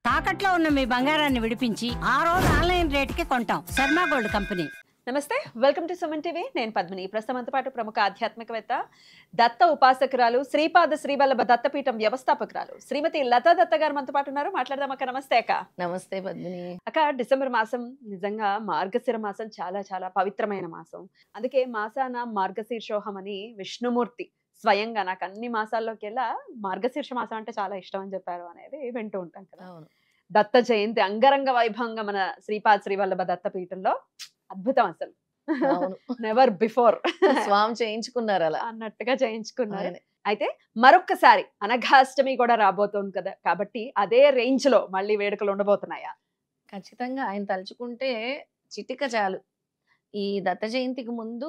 తాకట్లో ఉన్న మీ బంగారాన్ని విడిపించి ఆ రోజు ఆన్లైన్ రేటుకి కొంటాం. Sharma gold company. నమస్తే, వెల్కమ్ టు సుమన్ టీవీ. నేను పద్మిని. ప్రస్తుతంతో పాటు ప్రముఖ ఆధ్యాత్మికవేత్త, దత్త ఉపాసకురాలు, శ్రీపాద శ్రీవల్లభ దత్తపీఠం వ్యవస్థాపకురాలు శ్రీమతి లతా దత్త గారు మనతో పాటు ఉన్నారు. మాట్లాడదాం అక్క. నమస్తే అక్క. నమస్తే పద్మిని. అక్క, డిసెంబర్ మాసం నిజంగా మార్గశిర మాసం చాలా చాలా పవిత్రమైన మాసం. అందుకే మాసాన మార్గశీర్షోహం అని విష్ణుమూర్తి స్వయంగా నాకు అన్ని మాసాల్లోకెల్లా మార్గశీర్ష మాసం అంటే చాలా ఇష్టం అని చెప్పారు అనేది వింటూ ఉంటాం కదా. దత్త జయంతి అంగరంగ వైభవంగా మన శ్రీపాద శ్రీవల్లభ దత్తపీఠంలో అద్భుతం అసలు. నెవర్ బిఫోర్ స్వామి చేయించుకున్నారు అలా అన్నట్టుగా చేయించుకున్నారు. అయితే మరొక్కసారి అనఘాష్టమి కూడా రాబోతోంది కదా, కాబట్టి అదే రేంజ్ లో మళ్ళీ వేడుకలు ఉండబోతున్నాయా? ఖచ్చితంగా ఆయన తలుచుకుంటే చిటిక చాలు. ఈ దత్త జయంతికి ముందు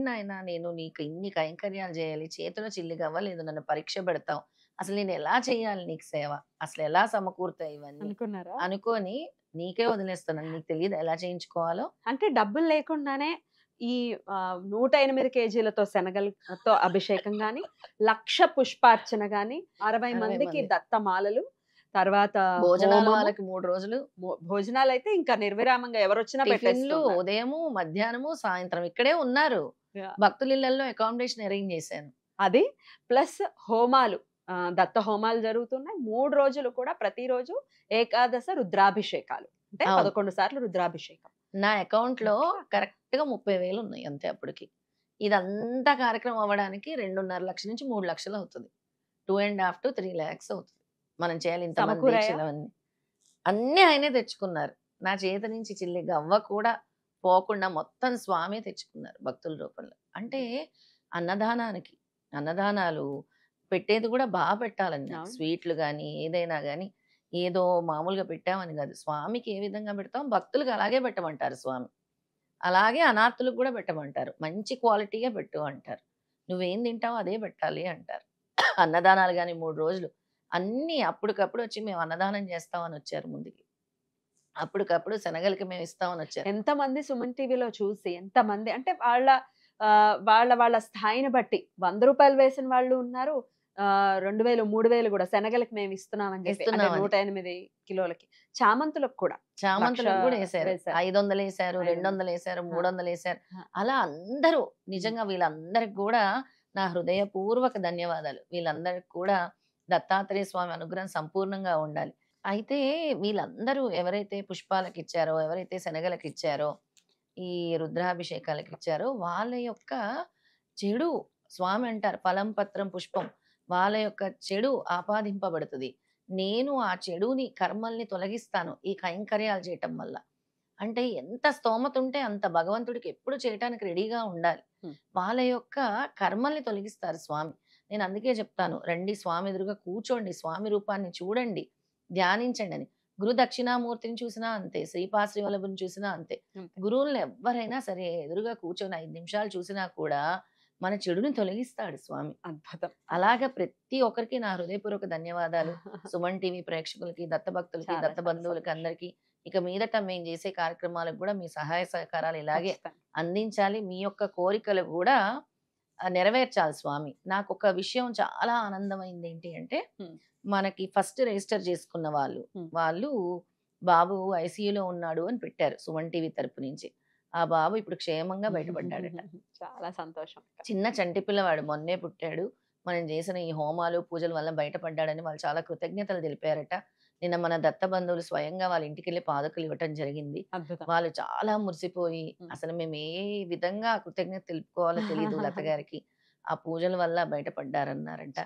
నాయనా నేను నీకు ఇన్ని కైంకర్యాలు చేయాలి, చేతిలో చిల్లిగా అవ్వలేదు, నన్ను పరీక్ష పెడతావు, అసలు నేను ఎలా చేయాలి నీకు సేవ, అసలు ఎలా సమకూరుతాయి ఇవన్నీ అనుకున్నారా? అనుకొని నీకే వదిలేస్తున్నాను, నీకు తెలియదు ఎలా చేయించుకోవాలో. అంటే డబ్బులు లేకుండానే ఈ 108 కేజీలతో శనగలతో అభిషేకం గాని, 1,00,000 పుష్పార్చన గాని, 60 మందికి దత్తమాలలు, తర్వాత భోజనాలు వాళ్ళకి 3 రోజులు భోజనాలు అయితే ఇంకా నిర్విరామంగా ఎవరు వచ్చినా టిఫిన్లు ఉదయము మధ్యాహ్నము సాయంత్రం ఇక్కడే ఉన్నారు. భక్తుల ఇళ్లలో అకామిడేషన్ అరేంజ్ చేశాను. అది ప్లస్ హోమాలు, దత్త హోమాలు జరుగుతున్నాయి 3 రోజులు కూడా. ప్రతిరోజు ఏకాదశ రుద్రాభిషేకాలు, అంటే 11 సార్లు రుద్రాభిషేకం. నా అకౌంట్ లో కరెక్ట్ గా 30,000 ఉన్నాయి అంతే. అప్పటికి ఇదంతా కార్యక్రమం అవ్వడానికి 2.5 లక్షల నుంచి 3 లక్షలు అవుతుంది. 2.5 to 3 lakhs అవుతుంది మనం చేయాలి. ఇంతమంది అన్ని ఆయనే తెచ్చుకున్నారు. నా చేతి నుంచి చిల్లి గవ్వ కూడా పోకుండా మొత్తం స్వామి తెచ్చుకున్నారు భక్తుల రూపంలో. అంటే అన్నదానాలు పెట్టేది కూడా బాగా పెట్టాలని, స్వీట్లు కానీ ఏదైనా కానీ ఏదో మామూలుగా పెట్టామని కాదు. స్వామికి ఏ విధంగా పెడతాం భక్తులకు అలాగే పెట్టమంటారు స్వామి. అలాగే అనాథులకు కూడా పెట్టమంటారు. మంచి క్వాలిటీగా పెట్టు అంటారు. నువ్వేం తింటావో అదే పెట్టాలి అంటారు. అన్నదానాలు కానీ 3 రోజులు అన్నీ అప్పటికప్పుడు వచ్చి మేము అన్నదానం చేస్తామని వచ్చారు ముందుకి. అప్పటికప్పుడు శనగలకి మేము ఇస్తామని వచ్చారు. ఎంతమంది సుమన్ టీవీలో చూసి ఎంతమంది అంటే వాళ్ళ స్థాయిని బట్టి 100 రూపాయలు వేసిన వాళ్ళు ఉన్నారు, 2,000 3,000 కూడా శనగలకి మేము ఇస్తున్నామని చెప్పి 108 కిలోలకి. చామంతులకు కూడా వేశారు. 500 వేశారు, 200 వేశారు, 300 వేశారు. అలా అందరూ నిజంగా వీళ్ళందరికి కూడా నా హృదయపూర్వక ధన్యవాదాలు. వీళ్ళందరికి కూడా దత్తాత్రేయ స్వామి అనుగ్రహం సంపూర్ణంగా ఉండాలి. అయితే వీళ్ళందరూ ఎవరైతే పుష్పాలకు ఇచ్చారో, ఎవరైతే శనగలకు ఇచ్చారో, ఈ రుద్రాభిషేకాలకు ఇచ్చారో వాళ్ళ యొక్క చెడు స్వామి అంటారు ఫలం పత్రం పుష్పం, వాళ్ళ యొక్క చెడు ఆపాదింపబడుతుంది. నేను ఆ చెడుని కర్మల్ని తొలగిస్తాను ఈ కైంకర్యాలు చేయటం వల్ల. అంటే ఎంత స్తోమత ఉంటే అంత భగవంతుడికి ఎప్పుడు చేయటానికి రెడీగా ఉండాలి. వాళ్ళ యొక్క కర్మల్ని తొలగిస్తారు స్వామి. నేను అందుకే చెప్తాను, రండి స్వామి ఎదురుగా కూర్చోండి, స్వామి రూపాన్ని చూడండి, ధ్యానించండి అని. గురు దక్షిణామూర్తిని చూసినా అంతే, శ్రీపాద శ్రీవల్లభుని చూసినా అంతే. గురువులను ఎవరైనా సరే ఎదురుగా కూర్చొని 5 నిమిషాలు చూసినా కూడా మన చెడుని తొలగిస్తాడు స్వామి. అద్భుతం. అలాగా ప్రతి ఒక్కరికి నా హృదయపూర్వక ధన్యవాదాలు. సుమన్ టీవీ ప్రేక్షకులకి, దత్త భక్తులకి, దత్త బంధువులకి అందరికీ. ఇక మీదట మేము చేసే కార్యక్రమాలకు కూడా మీ సహాయ సహకారాలు ఇలాగే అందించాలి. మీ యొక్క కోరికలు కూడా నెరవేర్చాలి స్వామి. నాకు ఒక విషయం చాలా ఆనందమైంది ఏంటి అంటే, మనకి ఫస్ట్ రిజిస్టర్ చేసుకున్న వాళ్ళు బాబు ఐసీయూలో ఉన్నాడు అని పెట్టారు సుమన్ టీవీ తరపు నుంచి. ఆ బాబు ఇప్పుడు క్షేమంగా బయటపడ్డాడట. చాలా సంతోషం. చిన్న చంటి పిల్లవాడు, మొన్నే పుట్టాడు. మనం చేసిన ఈ హోమాలు పూజల వల్ల బయటపడ్డాడని వాళ్ళు చాలా కృతజ్ఞతలు తెలిపారట. నిన్న మన దత్త బంధువులు స్వయంగా వాళ్ళ ఇంటికి వెళ్ళి పాదకులు ఇవ్వటం జరిగింది. వాళ్ళు చాలా మురిసిపోయి, అసలు మేము ఏ విధంగా కృతజ్ఞత తెలుపుకోవాలో తెలియదు లత గారికి, ఆ పూజల వల్ల బయటపడ్డారన్నారంట.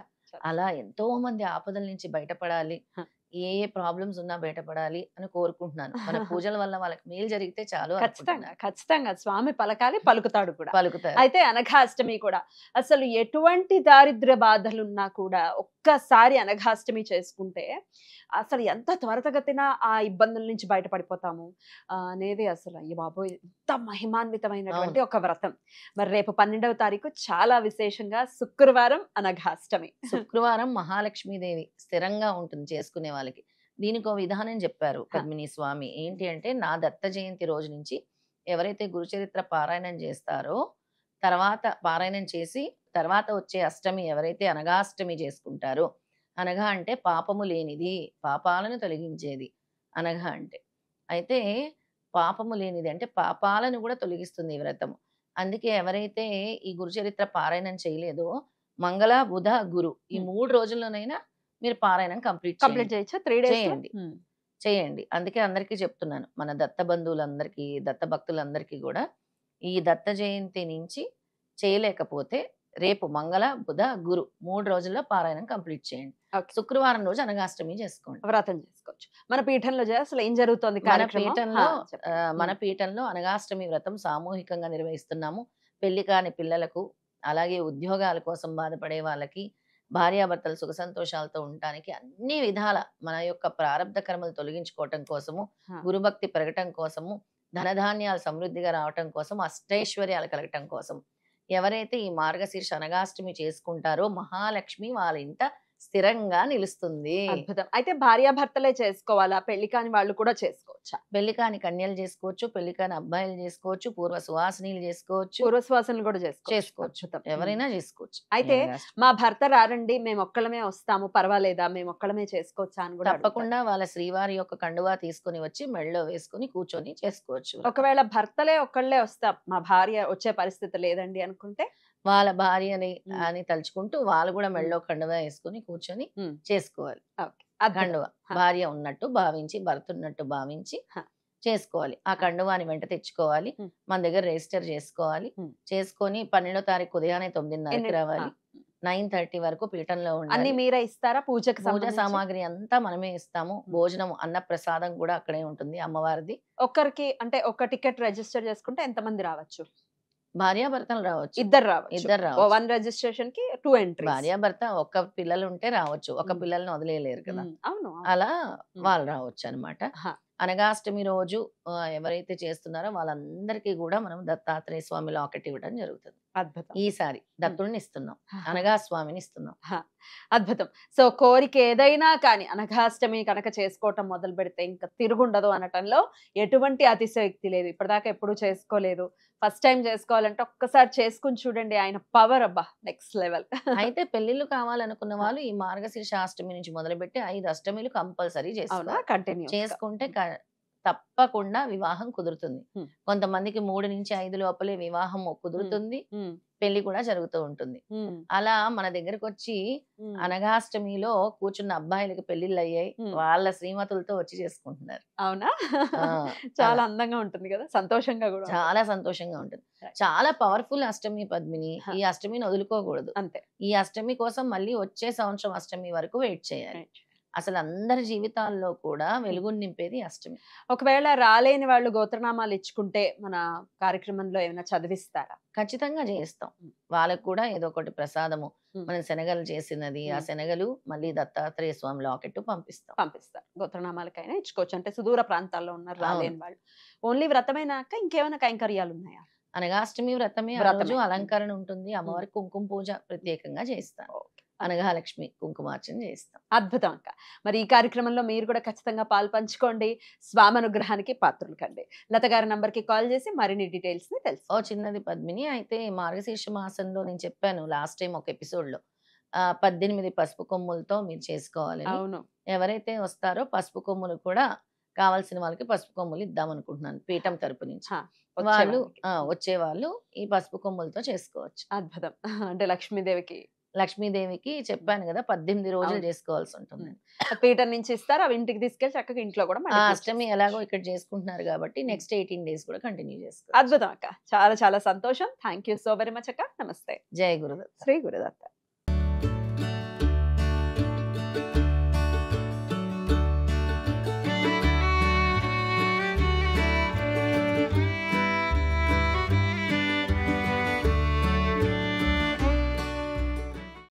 అలా ఎంతో మంది ఆపదల నుంచి బయటపడాలి, ఏ ప్రాబ్లమ్స్ ఉన్నా బయటపడాలి అని కోరుకుంటున్నాను. మన పూజల వల్ల వాళ్ళకి మేలు జరిగితే చాలు. ఖచ్చితంగా స్వామి పలకాలి, పలుకుతాడు కూడా. పలుకుతారు. అయితే అనఘాష్టమి కూడా అసలు ఎటువంటి దారిద్ర్య బాధలున్నా కూడా ఒక్కసారి అనఘాష్టమి చేసుకుంటే అసలు ఎంత త్వరితగతిన ఆ ఇబ్బందుల నుంచి బయటపడిపోతాము అనేది అసలు అయ్య బాబోయ్ ఎంత మహిమాన్వితమైనటువంటి ఒక వ్రతం. మరి రేపు 12వ తారీఖు చాలా విశేషంగా శుక్రవారం అనఘాష్టమి. శుక్రవారం మహాలక్ష్మీదేవి స్థిరంగా ఉంటుంది చేసుకునే వాళ్ళకి. దీనికి ఒక విధానం చెప్పారు పద్మిని స్వామి. ఏంటి అంటే, నా దత్త జయంతి రోజు నుంచి ఎవరైతే గురుచరిత్ర పారాయణం చేస్తారో, తర్వాత పారాయణం చేసి తర్వాత వచ్చే అష్టమి ఎవరైతే అనగాష్టమి చేసుకుంటారో అనగా అంటే పాపము లేనిది, పాపాలను తొలగించేది అనగా అంటే. అయితే పాపము లేనిది అంటే పాపాలను కూడా తొలగిస్తుంది ఈ వ్రతము. అందుకే ఎవరైతే ఈ గురుచరిత్ర పారాయణం చేయలేదో మంగళ, బుధ, గురు ఈ 3 రోజుల్లోనైనా మీరు పారాయణం కంప్లీట్ కంప్లీట్ చేయొచ్చా 3 డేస్ చేయండి. చేయండి. అందుకే అందరికీ చెప్తున్నాను. మన దత్త బంధువులందరికీ, దత్త భక్తులందరికీ గూడా ఈ దత్త జయంతి నుంచి చేయలేకపోతే రేపు మంగళ, బుధ, గురు 3 రోజుల్లో పారాయణం కంప్లీట్ చేయండి. ఓకే. శుక్రవారం రోజు అనగాష్టమి చేసుకోండి. వ్రతం చేసుకోవచ్చు. మన పీఠంలో అసలు ఏం జరుగుతోంది మన కార్యక్రమం? పీఠంలో చెప్పండి. మన పీఠంలో అనగాష్టమి వ్రతం సామూహికంగా నిర్వహిస్తున్నాము. పెళ్లి కాని పిల్లలకు, అలాగే ఉద్యోగాల కోసం బాధపడే వాళ్ళకి, భార్యాభర్తలు సుఖ సంతోషాలతో ఉండటానికి అన్ని విధాల మన యొక్క ప్రారంధ కర్మలు తొలగించుకోవటం కోసము, ఆ. గురుభక్తి పెరగటం కోసము, ధనధాన్యాలు సమృద్ధిగా రావటం కోసం, అష్టైశ్వర్యాలు కలగటం కోసం ఎవరైతే ఈ మార్గశీర్ష అనగాష్టమి చేసుకుంటారో మహాలక్ష్మి వాళ్ళ ఇంట స్థిరంగా నిలుస్తుంది. అద్భుతం. అయితే భార్యాభర్తలే చేసుకోవాలా? పెళ్లి కాని వాళ్ళు కూడా చేసుకోవచ్చా? పెళ్లి కాని కన్యలు చేసుకోవచ్చు, పెళ్లి కాని అబ్బాయిలు చేసుకోవచ్చు, పూర్వ సువాసినీలు చేసుకోవచ్చు, పూర్వశ్వాసనలు కూడా చేసుకోవచ్చు. చేసుకోవచ్చు. ఎవరైనా చేసుకోవచ్చు. అయితే ఈ అనగాష్టమి. మా భర్త రారండి, మేము ఒక్కళ్ళమే వస్తాము, పర్వాలేదా, మేము ఒక్కళ్ళమే చేసుకోవచ్చా అని కూడా తప్పకుండా వాళ్ళ శ్రీవారి యొక్క కండువా తీసుకొని వచ్చి మెడలో వేసుకొని కూర్చొని చేసుకోవచ్చు. అడుగుతారు. ఒకవేళ భర్తలే ఒక్కళ్ళే వస్తాం, మా భార్య వచ్చే పరిస్థితి లేదండి అనుకుంటే వాళ్ళ భార్యని ఉమ్. అని తలుచుకుంటూ వాళ్ళు కూడా మెడలో కండువా వేసుకొని కూర్చొని ఉమ్. చేసుకోవాలి. ఓకే. అద్భుతం. కండువా హ. భార్య ఉన్నట్టు భావించి, భర్త ఉన్నట్టు భావించి హ. చేసుకోవాలి. ఆ కండువాని వెంట తెచ్చుకోవాలి. ఉమ్. మన దగ్గర రిజిస్టర్ చేసుకోవాలి. ఉమ్. చేసుకొని 12వ తారీఖు ఉదయాన్నే 9:30కి ఎన్ని- రావాలి. ఆ. 9:30 వరకు పీఠంలో అన్ని ఉండాలి. మీరే ఇస్తారా పూజకు పూజ సంబంధించి? సామాగ్రి అంతా మనమే ఇస్తాము. భోజనం, అన్న ప్రసాదం కూడా అక్కడే ఉంటుంది అమ్మవారిది. ఒక్కరికి అంటే ఒక టికెట్ రిజిస్టర్ చేసుకుంటే ఎంత మంది రావచ్చు? భార్యాభర్తలు రావచ్చు. ఇద్దరు రావచ్చు. ఇద్దరు రావచ్చు. 1 రిజిస్ట్రేషన్ కి 2 ఎంట్రీస్. భార్యాభర్త ఒక్క పిల్లలు ఉంటే రావచ్చు. ఒక ఉమ్. పిల్లల్ని వదిలేయలేరు కదా. అవును. అలా ఉమ్. వాళ్ళు రావచ్చు అనమాట. హ. అనగాష్టమి రోజు ఎవరైతే చేస్తున్నారో వాళ్ళందరికీ కూడా మనం దత్తాత్రేయ స్వామి లాకెట్ ఇవ్వడం జరుగుతుంది. అద్భుతం. ఈసారి దత్తుడిని ఇస్తున్నాం, అనగా స్వామిని ఇస్తున్నాం. అద్భుతం. సో కోరిక ఏదైనా కానీ అనఘాష్టమి కనుక చేసుకోవటం మొదలు పెడితే ఇంకా తిరుగుండదు అనటంలో ఎటువంటి అతిశయోక్తి లేదు. ఇప్పటిదాకా ఎప్పుడు చేసుకోలేదు, ఫస్ట్ టైం చేసుకోవాలంటే ఒక్కసారి చేసుకుని చూడండి, ఆయన పవర్ అబ్బా నెక్స్ట్ లెవెల్. అయితే పెళ్లిళ్ళు కావాలనుకున్న వాళ్ళు ఈ మార్గశీర్ష అష్టమి నుంచి మొదలుపెట్టి 5 అష్టమిలు కంపల్సరీ అవునా? చేసుకోవాలి. కంటిన్యూ చేసుకుంటే తప్పకుండా వివాహం కుదురుతుంది. ఉమ్. కొంతమందికి 3 నుంచి 5 లోపలే వివాహం కుదురుతుంది, పెళ్లి కూడా జరుగుతూ ఉంటుంది. అలా మన దగ్గరకు వచ్చి అనగాష్టమిలో కూర్చున్న అబ్బాయిలకి పెళ్లిళ్ళు అయ్యాయి, వాళ్ళ శ్రీమతులతో వచ్చి చేసుకుంటున్నారు. అవునా? ఆ, చాలా అలా. అందంగా ఉంటుంది కదా, సంతోషంగా కూడా ఉంటుంది. చాలా సంతోషంగా ఉంటుంది. Right. చాలా పవర్ఫుల్ అష్టమి పద్మిని. ఈ అష్టమిని వదులుకోకూడదు. అంతే. ఈ అష్టమి కోసం మళ్ళీ వచ్చే సంవత్సరం అష్టమి వరకు వెయిట్ చేయాలి. Right. అసలు అందరి జీవితాల్లో కూడా వెలుగుని నింపేది అష్టమి. ఒకవేళ రాలేని వాళ్ళు గోత్రనామాలు ఇచ్చుకుంటే మన కార్యక్రమంలో ఏమైనా చదివిస్తారా? ఖచ్చితంగా చేయిస్తాం. ఉమ్. వాళ్ళకు కూడా ఏదో ఒకటి ప్రసాదము, ఉమ్. మనం శనగలు చేసినది, ఆ ఉమ్. శనగలు మళ్ళీ దత్తాత్రేయ స్వామి లాకెట్ పంపిస్తాం. పంపిస్తారు. గోత్రనామాలకైనా ఇచ్చుకోవచ్చు, అంటే సుదూర ప్రాంతాల్లో ఉన్నారు అవును. రాలేని వాళ్ళు. ఓన్లీ వ్రతమైనాక ఇంకేమైనా కైంకర్యాలు ఉన్నాయా? అనగాష్టమి వ్రతమే. ఆ వ్రతమే. రోజు అలంకరణ ఉంటుంది. అమ్మవారికి కుంకుమ పూజ ప్రత్యేకంగా చేస్తాం. అనగాలక్ష్మి కుంకుమార్చన చేస్తాం. అద్భుతం అక్క. మరి ఈ కార్యక్రమంలో మీరు కూడా ఖచ్చితంగా పాలు పంచుకోండి, స్వామనుగ్రహానికి పాత్రులు కండి. లత గారి నంబర్ కి కాల్ చేసి మరిన్ని డీటెయిల్స్ ని ఓ తెలుసు. చిన్నది పద్మిని, అయితే మార్గశీర్ష మాసంలో నేను చెప్పాను లాస్ట్ టైం ఒక ఎపిసోడ్ లో 18 పసుపు కొమ్ములతో మీరు చేసుకోవాలని. అవును. ఎవరైతే వస్తారో పసుపు కొమ్ములు కూడా కావాల్సిన వాళ్ళకి పసుపు కొమ్ములు ఇద్దాం అనుకుంటున్నాను పీఠం తరపు నుంచి. వాళ్ళు వచ్చే వాళ్ళు ఈ పసుపు కొమ్ములతో చేసుకోవచ్చు. అద్భుతం. అంటే లక్ష్మీదేవికి లక్ష్మీదేవికి చెప్పాను కదా 18 రోజులు అవును. చేసుకోవాల్సి ఉంటుంది. పీఠం నుంచి ఇస్తారు, అవి ఇంటికి తీసుకెళ్లి చక్కగా ఇంట్లో కూడా మళ్ళీ ఆ పూజ అష్టమి చేసుకోవచ్చు. ఎలాగో ఇక్కడ చేసుకుంటున్నారు కాబట్టి నెక్స్ట్ 18 డేస్ కూడా కంటిన్యూ చేసుకోవచ్చు. అద్భుతం అక్క. చాలా చాలా సంతోషం. Thank you so very much అక్క. నమస్తే. జయ గురుదత్త. శ్రీ గురుదత్త.